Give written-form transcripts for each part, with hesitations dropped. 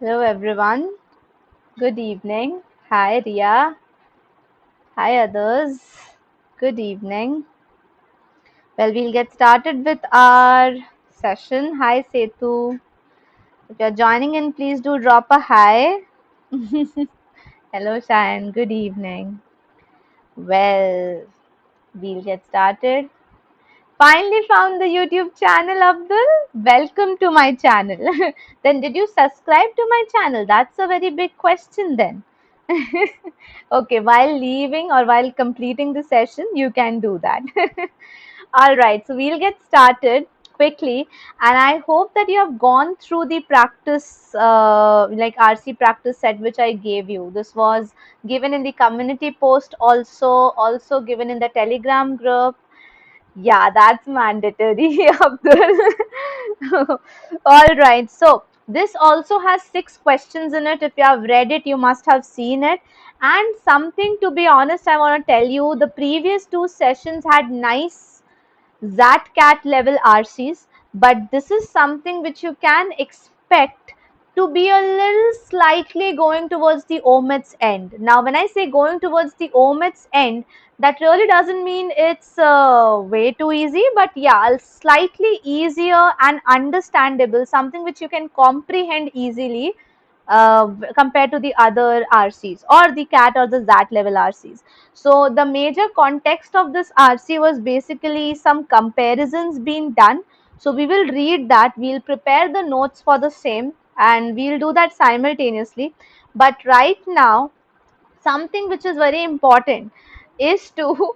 Hello everyone. Good evening. Hi Ria. Hi others. Good evening. Well, we'll get started with our session. Hi Setu. If you're joining in, please do drop a hi. Hello Shayan. Good evening. Well, we'll get started. Finally found the YouTube channel, Abdul. Welcome to my channel. Then did you subscribe to my channel? That's a very big question then. Okay, while leaving or while completing the session, you can do that. All right, so we'll get started quickly, and I hope that you have gone through the practice, like RC practice set which I gave you. This was given in the community post, also given in the Telegram group. Yeah, that's mandatory, Abdul. All right. So this also has 6 questions in it. If you have read it, you must have seen it. And something, to be honest, I want to tell you, the previous 2 sessions had nice XAT''CAT level RCs, but this is something which you can expect to be a little slightly going towards the OMETs end. Now, when I say going towards the OMETs end, that really doesn't mean it's way too easy, but yeah, slightly easier and understandable, something which you can comprehend easily compared to the other RCs or the CAT or the XAT level RCs. So the major context of this RC was basically some comparisons being done. So we will read that, we'll prepare the notes for the same, and we'll do that simultaneously. But right now, something which is very important is to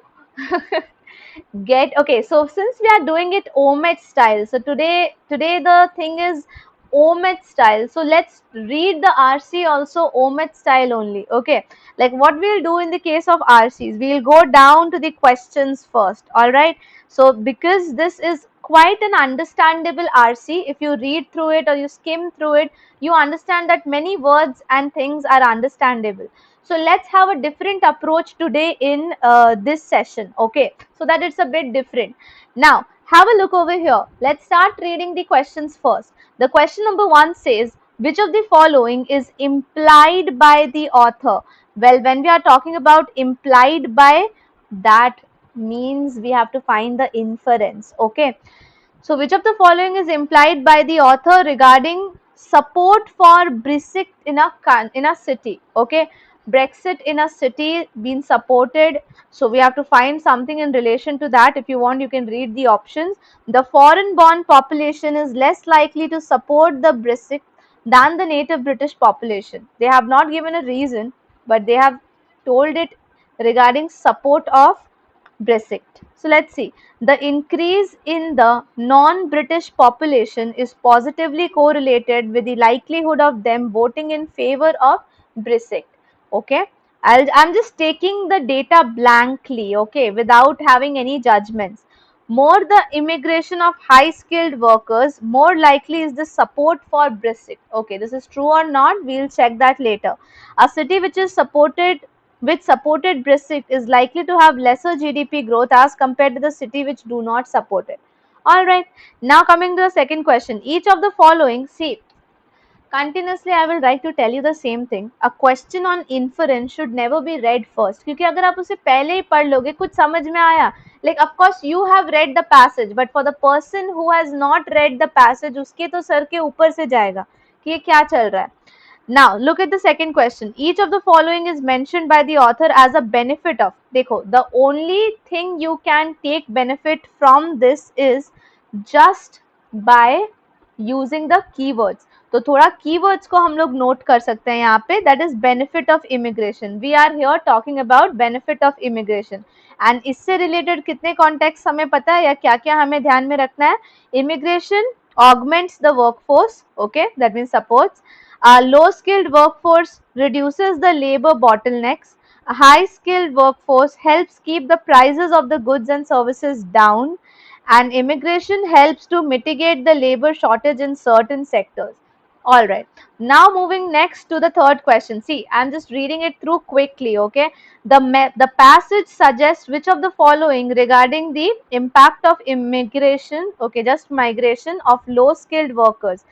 okay, so since we are doing it OMET style, so today the thing is OMET style. So let's read the RC also OMET style only. Okay, like what we'll do in the case of RCs, we'll go down to the questions first. All right, so because this is quite an understandable RC, if you read through it or you skim through it, you understand that many words and things are understandable. So let's have a different approach today in this session, okay, so that it's a bit different. Now have a look over here. Let's start reading the questions first. The question number 1 says, which of the following is implied by the author? Well, when we are talking about implied by, that means we have to find the inference, okay. So which of the following is implied by the author regarding support for Brexit in a city? Okay, Brexit in a city being supported. So we have to find something in relation to that. If you want, you can read the options. The foreign-born population is less likely to support the Brexit than the native British population. They have not given a reason, but they have told it regarding support of Brexit. So let's see. The increase in the non-British population is positively correlated with the likelihood of them voting in favor of Brexit. Okay. I'm just taking the data blankly, okay, without having any judgments. More the immigration of high-skilled workers, more likely is the support for Brexit. Okay, this is true or not? We'll check that later. A city which supported Brexit is likely to have lesser GDP growth as compared to the city which do not support it. Alright, now coming to the second question. Each of the following, see, continuously I will try to tell you the same thing. A question on inference should never be read first. क्योंकि अगर आप उसे पहले ही पढ़ लोगे कुछ समझ में आया, like of course you have read the passage, but for the person who has not read the passage, उसके तो सर के ऊपर से जाएगा कि ये क्या चल रहा है. Now, look at the second question. Each of the following is mentioned by the author as a benefit of. देखो, the only thing you can take benefit from this is just by using the keywords. तो थोड़ा keywords को हम लोग note कर सकते हैं यहाँ पे. That is benefit of immigration. We are here talking about benefit of immigration. And इससे related कितने context हमें पता है या क्या-क्या हमें ध्यान में रखना है? Immigration augments the workforce. Okay, that means supports. A low-skilled workforce reduces the labor bottlenecks. A high-skilled workforce helps keep the prices of the goods and services down. And immigration helps to mitigate the labor shortage in certain sectors. Alright, now moving next to the third question. See, I'm just reading it through quickly, okay. The passage suggests which of the following regarding the impact of immigration, okay, just migration of low-skilled workers.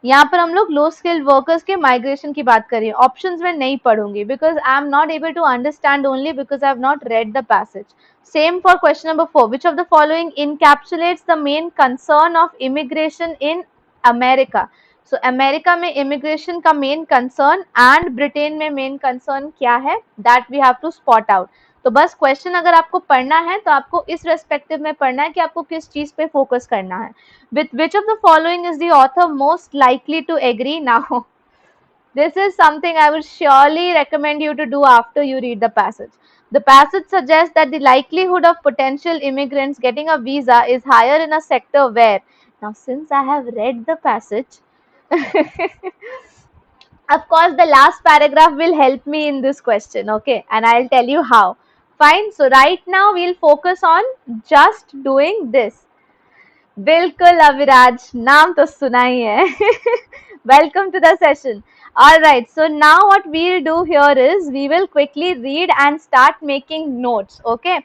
यहाँ पर हम लोग low skilled workers के migration की बात कर रही है. ऑप्शंस में नहीं पढ़ूंगी because I am not able to understand only because I have not read the passage. Same for question number 4. Which of the following encapsulates the main concern of immigration in America? So America में immigration का main concern and Britain में main concern क्या है? That we have to spot out. तो बस question अगर आपको पढ़ना है तो आपको इस रेस्पेक्टिव में पढ़ना है कि आपको किस चीज पे फोकस करना है. With which of the following is the author most likely to agree? Now, this is something I would surely recommend you to do after you read the passage. The passage suggests that the likelihood of potential immigrants getting a visa is higher in a sector where. Now, since I have read the passage, of course, the last paragraph will help me in this question, okay? And I'll tell you how. Fine. So, right now, we'll focus on just doing this. बिल्कुल अविराज, नाम तो सुना ही है. Welcome to the session. All right, so now what we'll do here is we will quickly read and start making notes. Okay,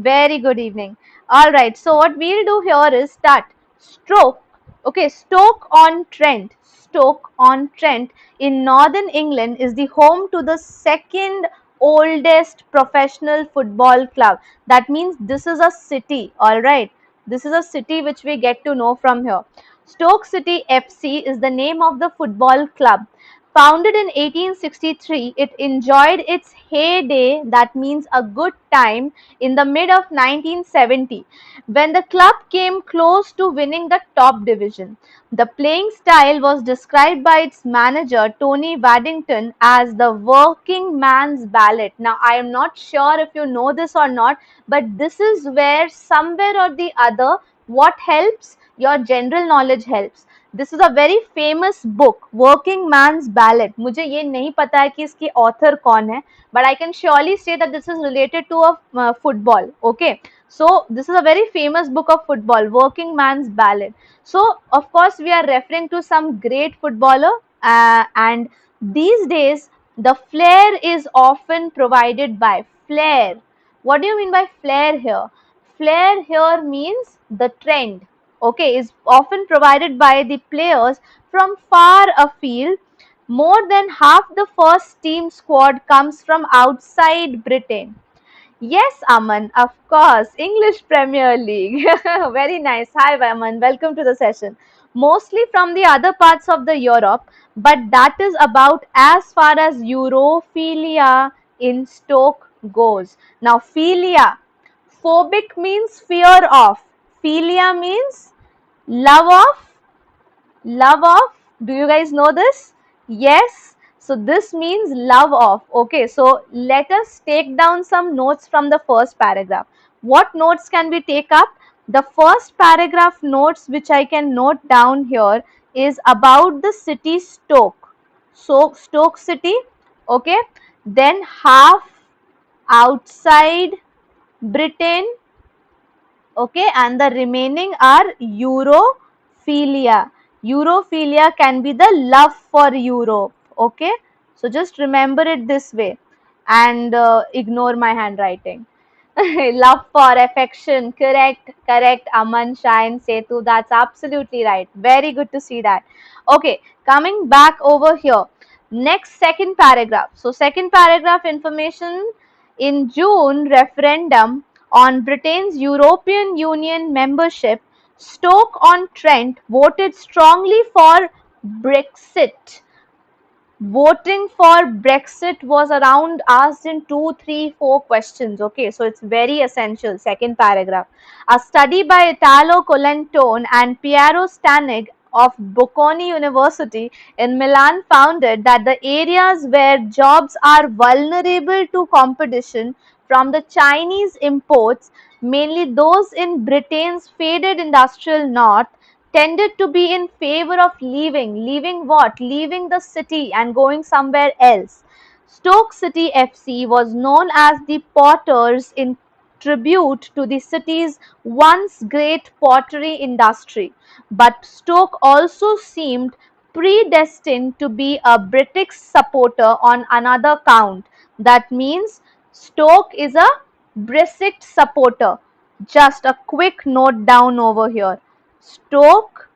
very good evening. All right, so what we'll do here is start. Stroke. Okay, Stoke-on-Trent. Stoke-on-Trent in northern England is the home to the second oldest professional football club. That means this is a city. All right. This is a city which we get to know from here. Stoke City FC is the name of the football club. Founded in 1863, it enjoyed its heyday, that means a good time, in the mid of 1970, when the club came close to winning the top division. The playing style was described by its manager, Tony Waddington, as the working man's ballet. Now, I am not sure if you know this or not, but this is where somewhere or the other what helps, your general knowledge helps. This is a very famous book, Working Man's Ballad. मुझे ये नहीं पता है कि इसकी author कौन है, but I can surely say that this is related to a football. Okay, so this is a very famous book of football, Working Man's Ballad. So of course we are referring to some great footballer, and these days the flair is often provided by flair. What do you mean by flair here? Flair here means the trend. Okay, is often provided by the players from far afield. More than half the first team squad comes from outside Britain. Yes, Aman, of course, English Premier League. Very nice. Hi, Aman. Welcome to the session. Mostly from the other parts of the Europe, but that is about as far as Europhilia in Stoke goes. Now, philia. Phobic means fear of. Philia means love of. Love of. Do you guys know this? Yes. So this means love of. Okay, so let us take down some notes from the first paragraph. What notes can we take up? The first paragraph notes which I can note down here is about the city Stoke. So Stoke City, okay. Then half outside Britain, okay, and the remaining are Europhilia. Europhilia can be the love for Europe, okay. So just remember it this way and ignore my handwriting. Love for affection, correct, correct. Aman, Shine, Setu, that's absolutely right. Very good to see that. Okay, coming back over here. Next, second paragraph. So second paragraph information: in June referendum on Britain's European Union membership, Stoke-on-Trent voted strongly for Brexit. Voting for Brexit was around asked in 2, 3, 4 questions. Okay, so it's very essential. Second paragraph. A study by Italo Colantone and Piero Stanig of Bocconi University in Milan founded that the areas where jobs are vulnerable to competition from the Chinese imports, mainly those in Britain's faded industrial north, tended to be in favor of leaving what? Leaving the city and going somewhere else. Stoke City FC was known as the Potters in tribute to the city's once great pottery industry. But Stoke also seemed predestined to be a British supporter on another count. That means Stoke is a Brexit supporter. Just a quick note down over here. Stoke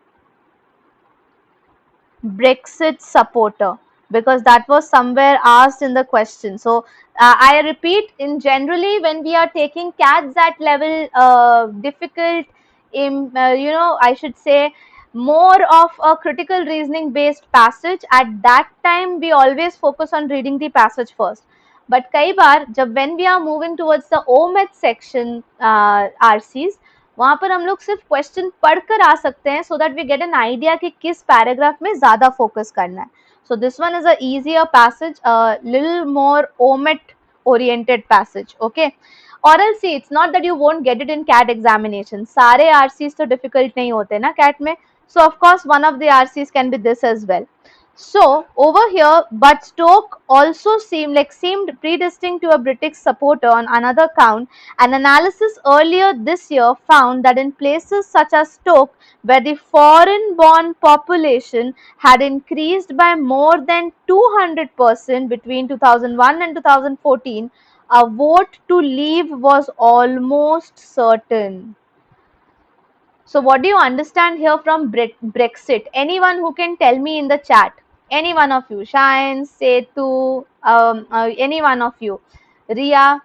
Brexit supporter, because that was somewhere asked in the question. So I repeat, in generally when we are taking CAT level difficult, I should say more of a critical reasoning based passage, at that time we always focus on reading the passage first. But कई बार जब when we are moving towards the OMET section RCs, वहां पर हम लोग सिर्फ question पढ़कर आ सकते हैं, so that we get an idea कि किस पैराग्राफ में ज्यादा फोकस करना है. So this one is a easier passage, little more OMET oriented passage. Okay, or else see, it's not that you won't get it in CAT examination. सारे RCs तो difficult नहीं होते ना CAT में, so of course one of the RCs can be this as well. So over here, but Stoke also seemed predestined to a British supporter on another count. An analysis earlier this year found that in places such as Stoke, where the foreign-born population had increased by more than 200% between 2001 and 2014, a vote to leave was almost certain. So what do you understand here from Brexit? Anyone who can tell me in the chat. Any one of you. Shine, Setu, any one of you. Ria,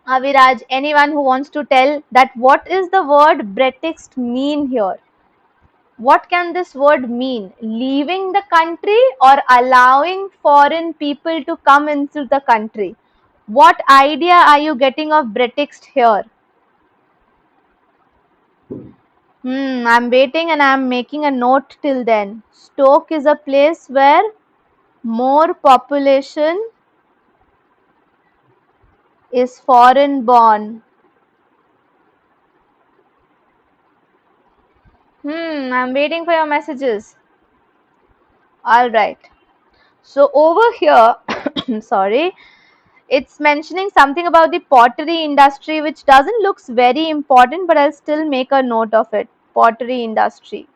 Aviraj, anyone who wants to tell that what is the word Brexit mean here? What can this word mean? Leaving the country or allowing foreign people to come into the country? What idea are you getting of Brexit here? I'm waiting and I'm making a note till then. Stoke is a place where more population is foreign born. I'm waiting for your messages. Alright. So over here, sorry, it's mentioning something about the pottery industry, which doesn't looks very important, but I'll still make a note of it. Pottery industry.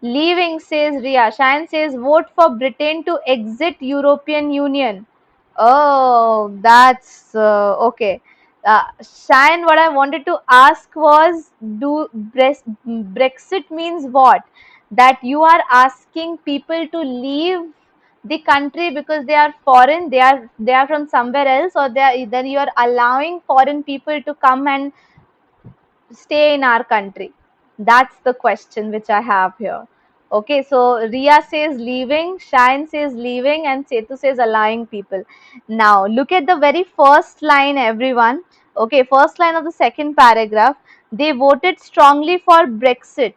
Leaving, says Ria. Shan says vote for Britain to exit European Union. Oh, that's okay. Shan, what I wanted to ask was, Brexit means what? That you are asking people to leave the country because they are foreign, they are from somewhere else, or then you are allowing foreign people to come and stay in our country? That's the question which I have here. Okay, so Ria says leaving, Shine says leaving, and Setu says allowing people. Now, look at the very first line, everyone. Okay, first line of the second paragraph. They voted strongly for Brexit.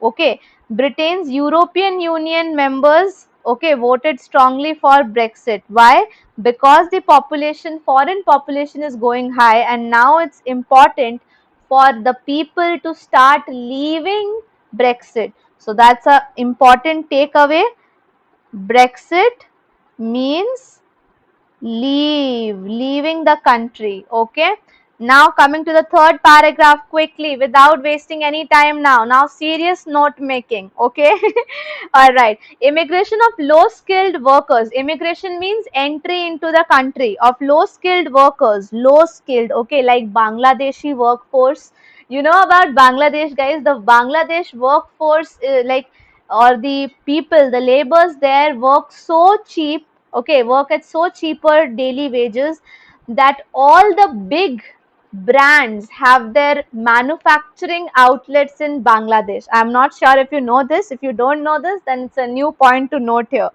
Okay, Britain's European Union members, okay, voted strongly for Brexit. Why? Because the population, foreign population is going high, and now it's important for the people to start leaving Brexit. So that's a important takeaway. Brexit means leaving the country. Okay. Now coming to the third paragraph quickly without wasting any time now serious note making. Okay. All right. Immigration of low skilled workers. Immigration means entry into the country of low skilled workers. Low skilled, okay, like Bangladeshi workforce. You know about Bangladesh, guys? The Bangladesh workforce, or the people, the laborers there work so cheap, okay, work at so cheaper daily wages, that all the big brands have their manufacturing outlets in Bangladesh. I'm not sure if you know this. If you don't know this, then it's a new point to note here.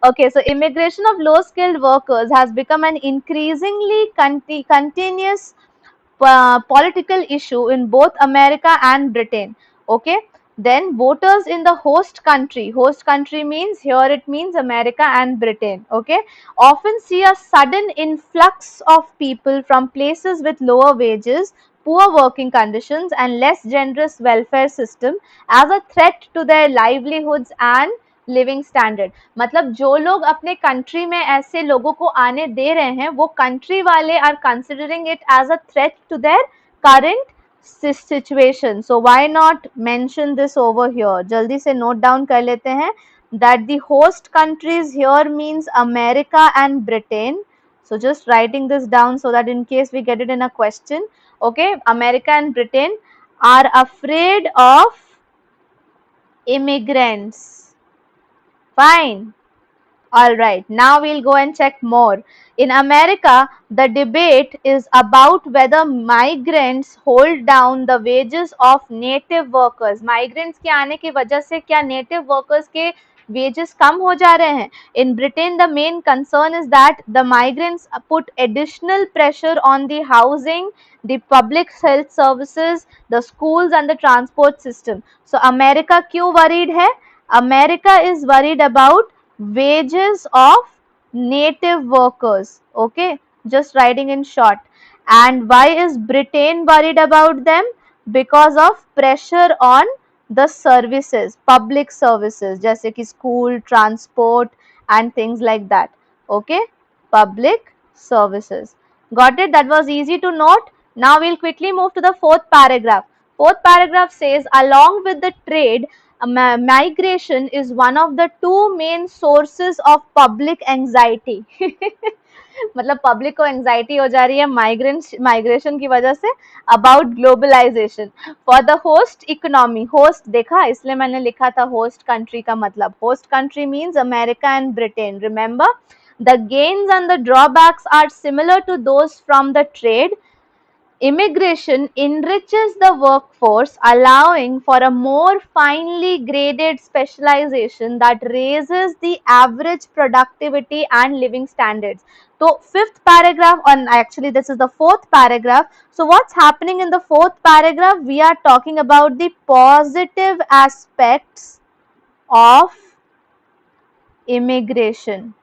Okay, so immigration of low skilled workers has become an increasingly continuous political issue in both America and Britain. Okay, then voters in the host country means here it means America and Britain. Okay, often see a sudden influx of people from places with lower wages, poor working conditions, and less generous welfare system as a threat to their livelihoods and living standard. मतलब जो लोग अपने country में ऐसे लोगों को आने दे रहे हैं, वो कंट्री वाले are considering it as a threat to their current situation. So why not mention this over here? जल्दी से नोट डाउन कर लेते हैं that the host countries here means America and Britain. So just writing this down so that in case we get it in a question. Okay, America and Britain are afraid of immigrants. Fine. Alright, now we'll go and check more. In America, the debate is about whether migrants hold down the wages of native workers. Migrants के आने की वजह से क्या native workers के wages कम हो जा रहे हैं? In Britain, the main concern is that the migrants put additional pressure on the housing, the public health services, the schools and the transport system. So America क्यों worried है? America is worried about wages of native workers. Okay, just writing in short. And why is Britain worried about them? Because of pressure on the services, public services, जैसे कि school, transport and things like that. Okay, public services. Got it? That was easy to note. Now we'll quickly move to the fourth paragraph. Fourth paragraph says, along with the trade, migration is one of the two main sources of public anxiety. मतलब public को anxiety हो जा रही है migration की वजह से about globalization for the host economy. Host देखा, इसलिए मैंने लिखा था होस्ट कंट्री का मतलब. Host country means America and Britain. Remember, the gains and the drawbacks are similar to those from the trade. Immigration enriches the workforce, allowing for a more finely graded specialization that raises the average productivity and living standards. So fifth paragraph, and actually this is the fourth paragraph. So what's happening in the fourth paragraph? We are talking about the positive aspects of immigration.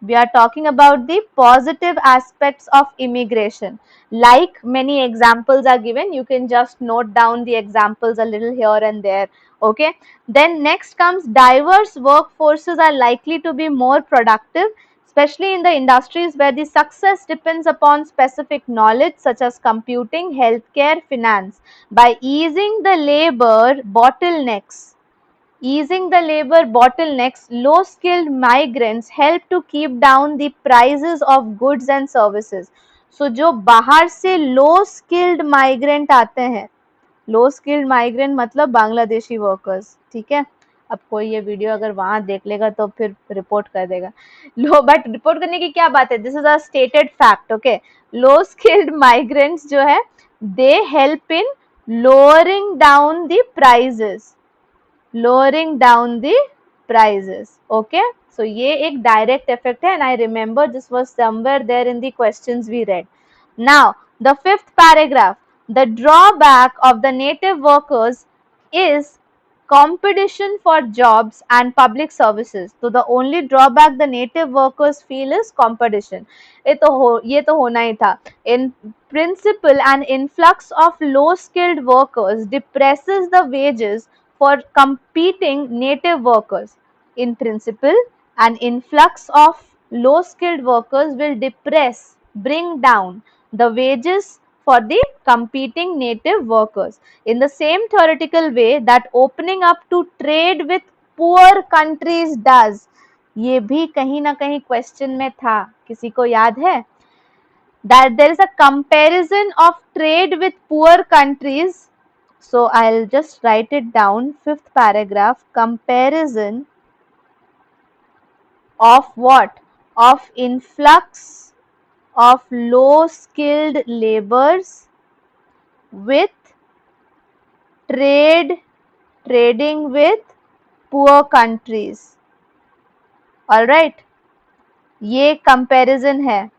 We are talking about the positive aspects of immigration. Like many examples are given, you can just note down the examples a little here and there. Okay. Then next comes diverse workforces are likely to be more productive, especially in the industries where the success depends upon specific knowledge such as computing, healthcare, finance. By easing the labor bottlenecks, low-skilled migrants help to keep down the prices of goods and services. So, जो बाहर से low-skilled migrant आते हैं, low-skilled migrant मतलब Bangladeshi workers, ठीक है? अब कोई ये वीडियो अगर वहाँ देख लेगा तो फिर रिपोर्ट कर देगा. बट रिपोर्ट करने की क्या बात है? This is a stated fact. Okay, low-skilled migrants जो है, they help in lowering down the prices. Okay, so ये एक direct effect है, and I remember this was somewhere there in the questions we read. Now the fifth paragraph, the drawback of the native workers is competition for jobs and public services. So the only drawback the native workers feel is competition. ये तो होना ही था. In principle, an influx of low-skilled workers depresses the wages for competing native workers. In principle, an influx of low-skilled workers will bring down the wages for the competing native workers. In the same theoretical way that opening up to trade with poor countries does. ये भी कहीं ना कहीं question में था, किसी को याद है? That there is a comparison of trade with poor countries. So I'll just write it down. Fifth paragraph, comparison of what? Of influx of low-skilled laborers with trading with poor countries. Alright, ये comparison है.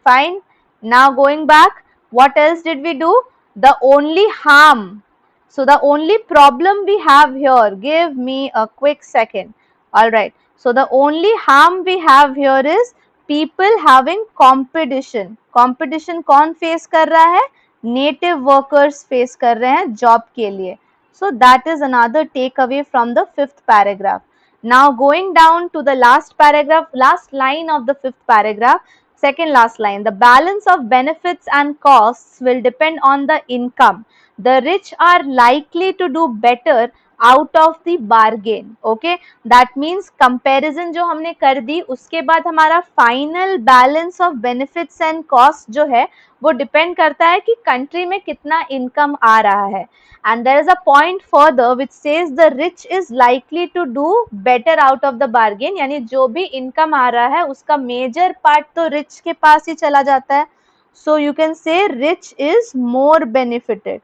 Fine. Now going back, what else did we do? The only harm. So the only problem we have here, give me a quick second. Alright, so the only harm we have here is people having competition. Competition कौन face कर रहा है? Native workers face कर रहे हैं job के लिए. So that is another takeaway from the fifth paragraph. Now going down to the last paragraph, last line of the fifth paragraph, second last line, the balance of benefits and costs will depend on the income. The rich are likely to do better out of the bargain. Okay, that means comparison जो हमने कर दी उसके बाद हमारा final balance of benefits and costs जो है वो depend करता है कि country में कितना income आ रहा है. And there is a point further which says the rich is likely to do better out of the bargain. यानी जो भी income आ रहा है उसका major part तो rich के पास ही चला जाता है. So you can say rich is more benefited.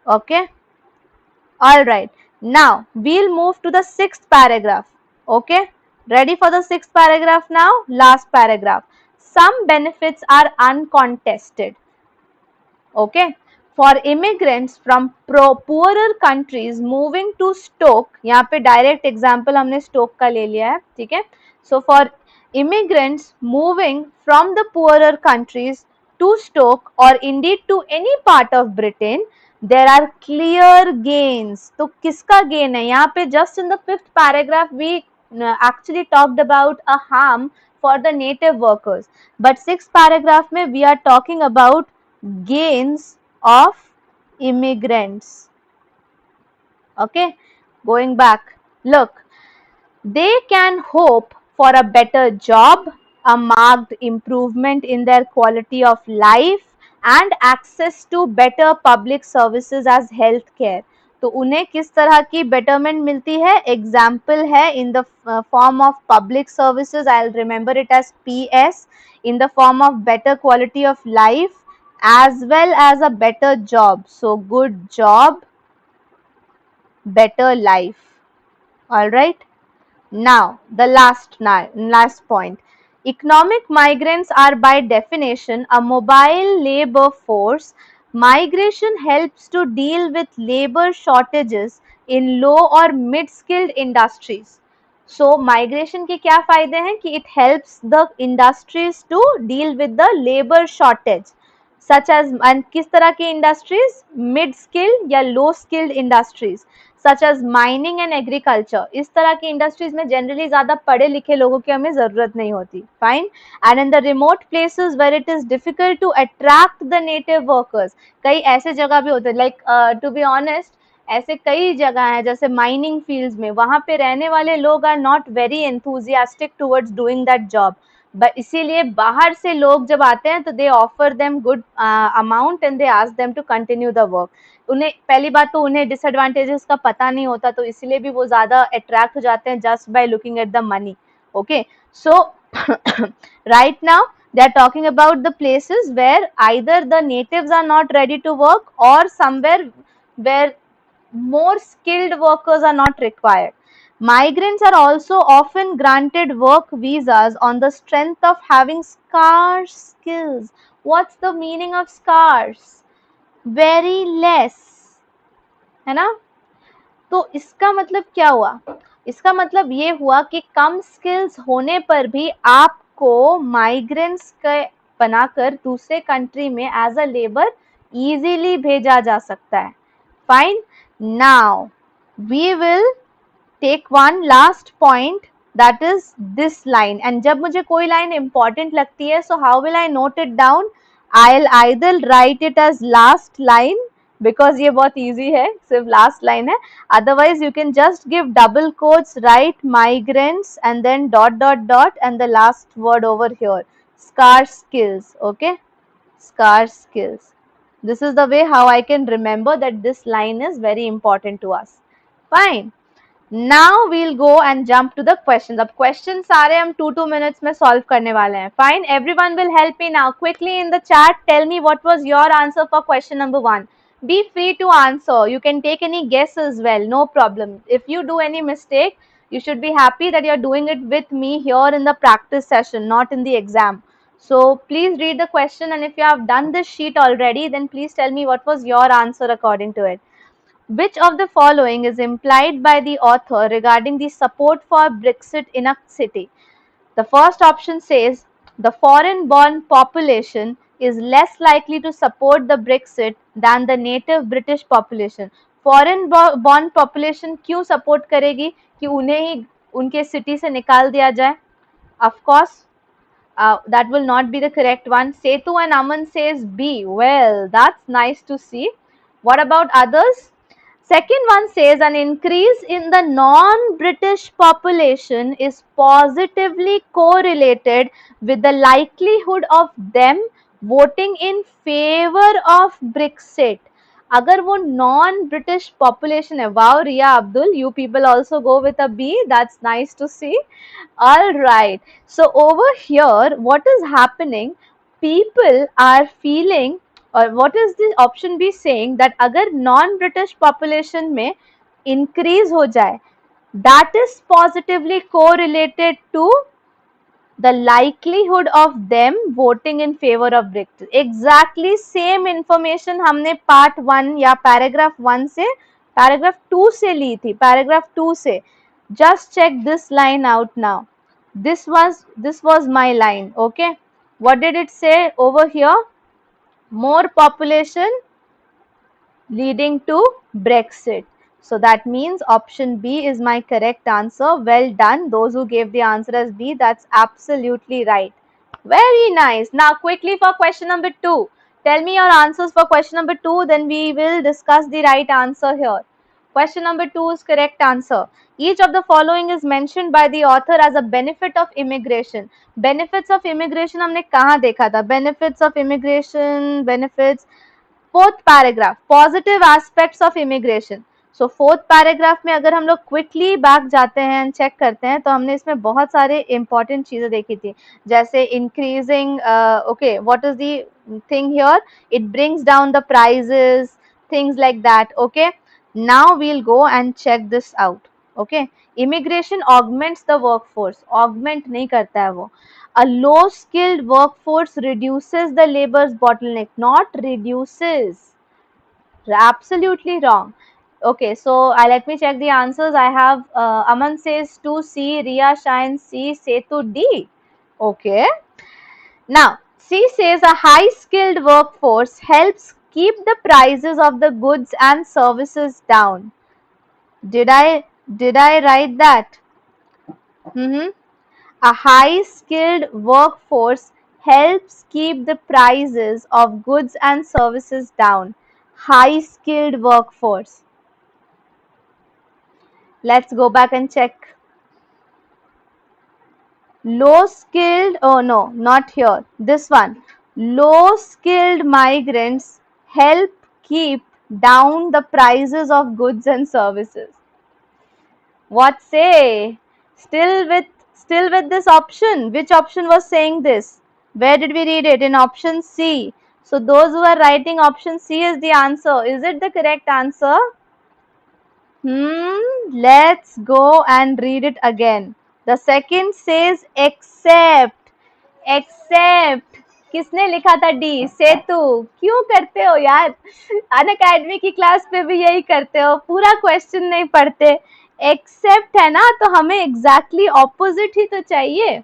Okay. All right. Now we'll move to the sixth paragraph. Okay. Ready for the sixth paragraph now? Last paragraph. Some benefits are uncontested. Okay. For immigrants from poorer countries moving to Stoke, यहाँ पे direct example हमने Stoke का ले लिया है, ठीक है? So for immigrants moving from the poorer countries to Stoke or indeed to any part of Britain, there are clear gains. तो किसका gain है? यहाँ पे just in the fifth paragraph we actually talked about a harm for the native workers, but sixth paragraph में we are talking about gains of immigrants. Okay, going back, look, they can hope for a better job, a marked improvement in their quality of life and access to better public services as healthcare. तो उन्हें किस तरह की betterment मिलती है? Example है in the form of public services. I'll remember it as PS, in the form of better quality of life as well as a better job. So good job, better life. All right. Now the last point. Economic migrants are by definition a mobile labor force. Migration helps to deal with labor shortages in low or mid-skilled industries. So migration के क्या फायदे हैं कि it helps the industries to deal with the labor shortage. Such as, and किस तरह की industries? Mid skilled या low skilled industries such as mining and agriculture. इस तरह की industries में generally ज़्यादा पढ़े लिखे लोगों की हमें ज़रूरत नहीं होती. Fine. And in the remote places where it is difficult to attract the native workers, कई ऐसे जगह भी होते हैं, like to be honest, ऐसे कई जगह हैं जैसे माइनिंग फील्ड्स में, वहाँ पे रहने वाले लोग are not very enthusiastic towards doing that job, but इसीलिए बाहर से लोग जब आते हैं तो they offer them good amount and they ask them to continue the work. उन्हें पहली बात तो उन्हें डिसएडवांटेजेस का पता नहीं होता, तो इसीलिए भी वो ज़्यादा अट्रैक्ट हो जाते हैं just by looking at the money. Okay, so right now they are talking about the places where either the natives are not ready to work or somewhere where more skilled workers are not required. Migrants are also often granted work visas on the strength of having scarce skills. What's the meaning of scarce? Very less, है ना? तो इसका मतलब क्या हुआ? इसका मतलब ये हुआ कि कम स्किल्स होने पर भी आपको माइग्रेंट्स के बनाकर दूसरे कंट्री में एज अ लेबर इजीली भेजा जा सकता है. Fine. Now we will take one last point, that is this line. And जब मुझे कोई लाइन इंपॉर्टेंट लगती है, so how will I note it down? I'll either write it as last line because ये बहुत easy है, सिर्फ last line है. Otherwise you can just give double quotes, write migrants and then dot dot dot and the last word over here, scarce skills. Okay, scarce skills. This is the way how I can remember that this line is very important to us. Fine. Now we'll go and jump to the questions. अब questions सारे हम 2 minutes में solve करने वाले हैं. Fine. Everyone will help me now. Quickly in the chat, tell me what was your answer for question number 1. Be free to answer. You can take any guess as well. No problem. If you do any mistake, you should be happy that you're doing it with me here in the practice session, not in the exam. So please read the question, and if you have done this sheet already, then please tell me what was your answer according to it. Which of the following is implied by the author regarding the support for Brexit in a city? The first option says the foreign-born population is less likely to support the Brexit than the native British population. Foreign-born population क्यों support करेगी कि उन्हें ही उनके city से निकाल दिया जाए? Of course, that will not be the correct one. Setu and Aman says B. Well, that's nice to see. What about others? Second one says an increase in the non-British population is positively correlated with the likelihood of them voting in favor of Brexit. अगर वो non-British population है, wow, Riya Abdul, you people also go with a B. That's nice to see. All right. So over here, what is happening? People are feeling, or what is the option B saying, that अगर non-British population में increase हो जाए, that is positively correlated to the likelihood of them voting in favor of Brexit. Exactly same information हमने part 1 या paragraph 1 से paragraph 2 से ली थी, paragraph 2 से. Just check this line out now. This was my line. Okay, what did it say over here? More population leading to Brexit. So that means option B is my correct answer. Well done. Those who gave the answer as B, that's absolutely right. Very nice. Now quickly for question number 2. Tell me your answers for question number 2, then we will discuss the right answer here. Question number 2 is correct answer. Each of the following is mentioned by the author as a benefit of immigration. Benefits of immigration हमने कहाँ देखा था? Benefits of immigration, benefits. Fourth paragraph, positive aspects of immigration. So fourth paragraph में अगर हम लोग quickly back जाते हैं एंड चेक करते हैं तो हमने इसमें बहुत सारे इंपॉर्टेंट चीजें देखी थी, जैसे increasing, okay, what is the thing here, it brings down the prices, things like that. Okay, now we'll go and check this out. Okay, immigration augments the workforce, augment नहीं करता है वो. A low skilled workforce reduces the labor's bottleneck, not reduces. Absolutely wrong. Okay, so let me check the answers. I have Aman says 2C, Riya Shine C, Setu D. Okay, now C says a high skilled workforce helps keep the prices of the goods and services down. Did I write that? A high-skilled workforce helps keep the prices of goods and services down. High-skilled workforce. Let's go back and check. Low-skilled, oh no, not here. This one. Low-skilled migrants help keep down the prices of goods and services. What say? Still with this option. Which option was saying this? Where did we read it? In option C. So those who are writing option C is the answer. Is it the correct answer? Let's go and read it again. The second says except. Except. किसने लिखा था D? सेतु. क्यों करते हो यार? Unacademy की class पे भी यही करते हो, पूरा क्वेश्चन नहीं पढ़ते. एक्सेप्ट है ना, तो हमें एग्जैक्टली ऑपोजिट ही तो चाहिए.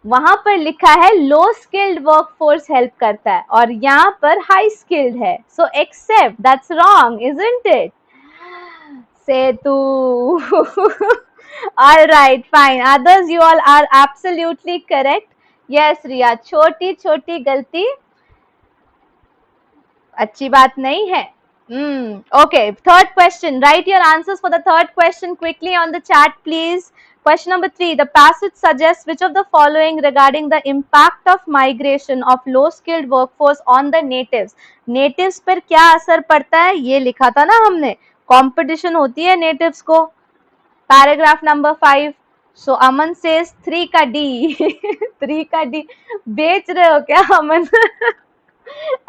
वहां पर लिखा है लो स्किल्ड वर्कफोर्स हेल्प करता है और यहाँ पर हाई स्किल्ड है. So except, that's wrong, isn't it? Setu. All right, fine. Others you all are absolutely correct. Yes Riya, छोटी छोटी गलती अच्छी बात नहीं है. Okay, third question. Write your answers for the third question quickly on the chat, please. Question number 3. The passage suggests which of the following regarding the impact of migration of low-skilled workforce on the natives. Natives पर क्या असर पड़ता है ये लिखा था ना हमने. Competition होती है natives को. Paragraph number 5. So Aman says 3 का D. 3 का D. बेच रहे हो क्या अमन?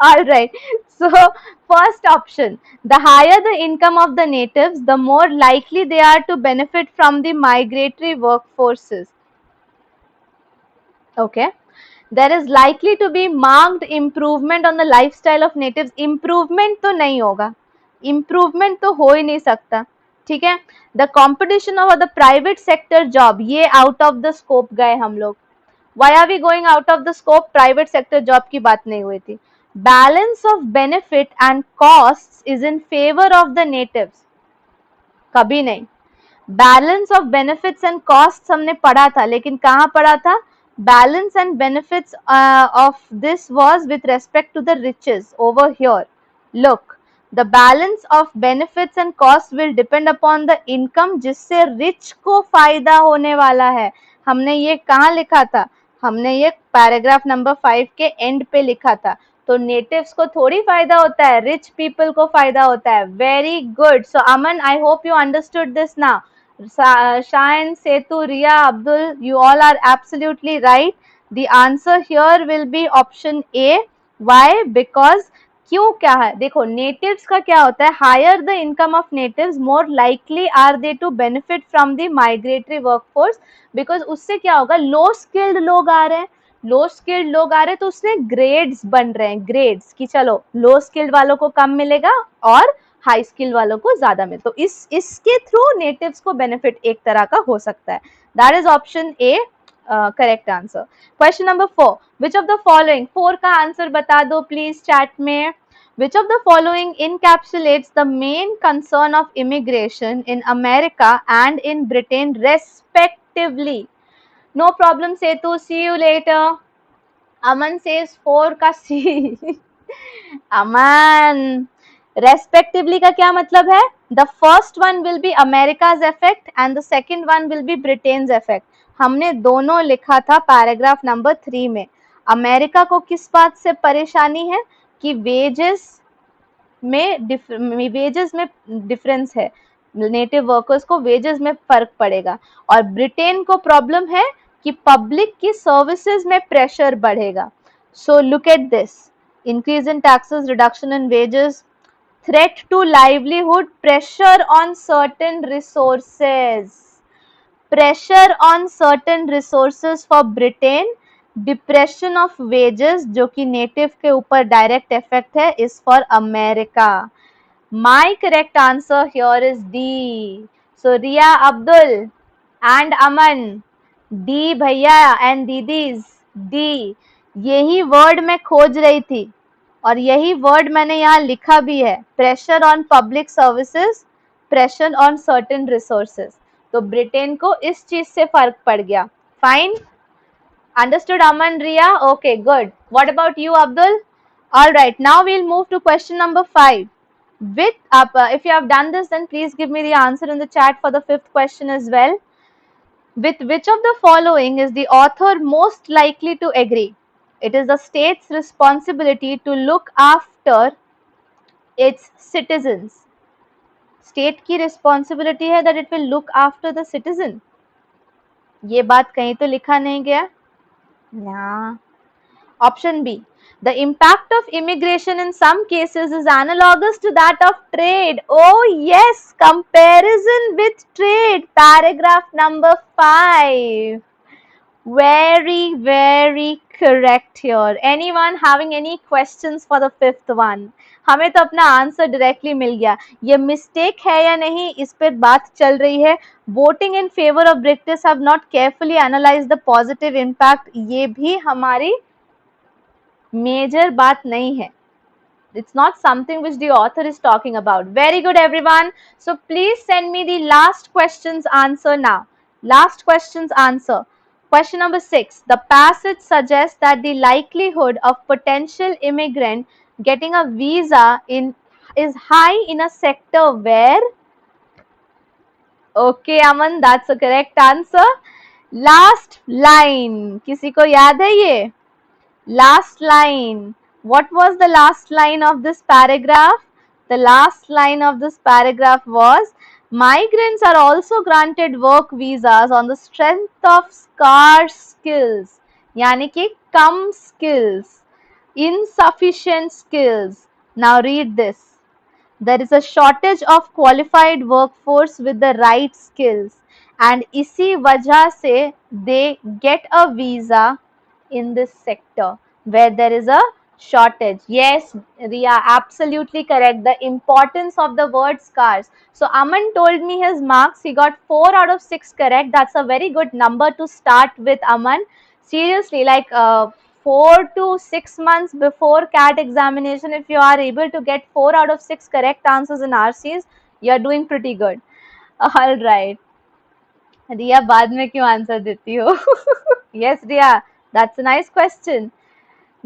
All right. So first option, the higher the income of the natives, the more likely they are to benefit from the migratory workforces. Okay. There is likely to be marked improvement on the lifestyle of natives. Improvement तो नहीं होगा. Improvement तो हो ही नहीं सकता. ठीक है. The competition of the private sector job, ये out of the scope गए हम लोग. Why are we going out of the scope? Private sector job की बात नहीं हुई थी. Balance of benefit and costs is in favor of the natives. कभी नहीं. Balance of benefits and costs हमने पढ़ा था, लेकिन कहाँ पढ़ा था? Balance and benefits of this was with respect to the riches over here. Look, the balance of benefits and cost will depend upon the income जिससे रिच को फायदा होने वाला है। हमने ये कहाँ लिखा था? हमने ये पैराग्राफ नंबर 5 के एंड पे लिखा था। तो नेटिव्स को थोड़ी फायदा होता है, रिच पीपल को फायदा होता है। Very good. So Aman, I hope you understood this now. Shayan, Setu, Ria, Abdul, you all are absolutely right. The answer here will be option A. Why? Because क्यों क्या है? देखो नेटिव्स का क्या होता है, higher the income of natives more likely are they to benefit from the migratory workforce, because उससे क्या होगा, लो स्किल्ड लोग आ रहे हैं, लो स्किल्ड लोग आ रहे हैं तो उसमें ग्रेड्स बन रहे हैं, ग्रेड्स कि चलो लो स्किल्ड वालों को कम मिलेगा और हाई स्किल वालों को ज्यादा मिले, तो इसके थ्रू नेटिव्स को बेनिफिट एक तरह का हो सकता है। That is option A correct answer. Question number 4, which of the following, 4 का आंसर बता दो प्लीज चैट में। Which of the following encapsulates the main concern of immigration in America and in Britain respectively? No problem, Setu. See you later. Aman says 4 का C. Aman, respectively का क्या मतलब है? The first one will be America's effect and the second one will be Britain's effect. हमने दोनों लिखा था paragraph number 3 में। अमेरिका को किस बात से परेशानी है कि वेजेस में डिफरेंस है, नेटिव वर्कर्स को वेजेस में फर्क पड़ेगा, और ब्रिटेन को प्रॉब्लम है कि पब्लिक की सर्विसेज में प्रेशर बढ़ेगा। So look at this, increase in taxes, reduction in wages, threat to livelihood, pressure on certain resources, pressure on certain resources for Britain, depression of wages जो कि native के ऊपर direct effect है is for America. My correct answer here is D. So Riya, Abdul and Aman, D भैया and दीदीज, D. यही word मैं खोज रही थी और यही वर्ड मैंने यहाँ लिखा भी है, pressure on public services, pressure on certain resources. तो ब्रिटेन को इस चीज से फर्क पड़ गया। Fine, understood Aman, Ria? Okay, good. What about you, Abdul? All right, now we'll move to question number 5. If you have done this, then please give me the answer in the chat for the 5th question as well. With which of the following is the author most likely to agree? It is the state's responsibility to look after its citizens. State की responsibility है that it will look after the citizen. ये बात कहीं तो लिखा नहीं गया। Yeah. Option B. The impact of immigration in some cases is analogous to that of trade. Oh yes, comparison with trade. Paragraph number 5. Very, very correct here. Anyone having any questions for the 5th one? हमें तो अपना answer directly मिल गया। ये mistake है या नहीं, इस पर बात चल रही है। Voting in favour of British have not carefully analyse the positive impact, ये भी हमारी मेजर बात नहीं है। It's not something which the author is talking about. Very good, everyone. So please send me the last question's answer now. Last question's answer. Question number 6. The passage suggests that the likelihood of potential immigrant getting a visa is high in a sector where. Okay, Aman, that's a correct answer. Last line. किसी को याद है ये? Last line. What was the last line of this paragraph? The last line of this paragraph was, migrants are also granted work visas on the strength of scarce skills, यानी कि कम skills, insufficient skills. Now read this. There is a shortage of qualified workforce with the right skills, and इसी वजह से they get a visa in this sector where there is a shortage. Yes, Ria, absolutely correct. The importance of the word scarce. So Aman told me his marks. He got 4 out of 6 correct. That's a very good number to start with, Aman. Seriously, like 4 to 6 months before CAT examination, if you are able to get 4 out of 6 correct answers in RCs, you are doing pretty good. All right. Ria, बाद में क्यों answer देती हो? Yes, Ria, that's a nice question.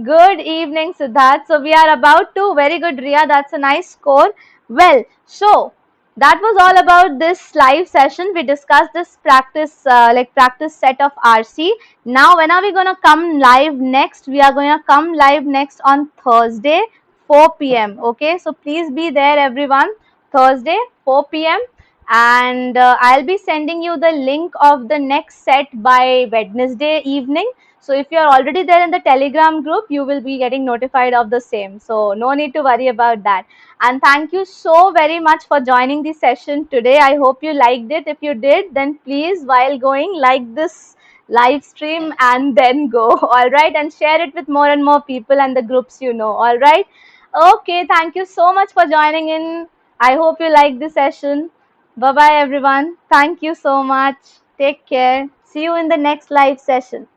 Good evening, Siddharth. So we are about to, very good, Ria. That's a nice score. Well, so that was all about this live session. We discussed this practice, practice set of RC. Now, when are we going to come live next? We are going to come live next on Thursday, 4 p.m. Okay, so please be there, everyone. Thursday, 4 p.m. And I'll be sending you the link of the next set by Wednesday evening. So if you are already there in the Telegram group, you will be getting notified of the same. So no need to worry about that. And thank you so very much for joining the session today. I hope you liked it. If you did, then please, while going, like this live stream and then go. All right. And share it with more and more people and the groups you know. All right. Okay. Thank you so much for joining in. I hope you liked the session. Bye bye, everyone. Thank you so much. Take care. See you in the next live session.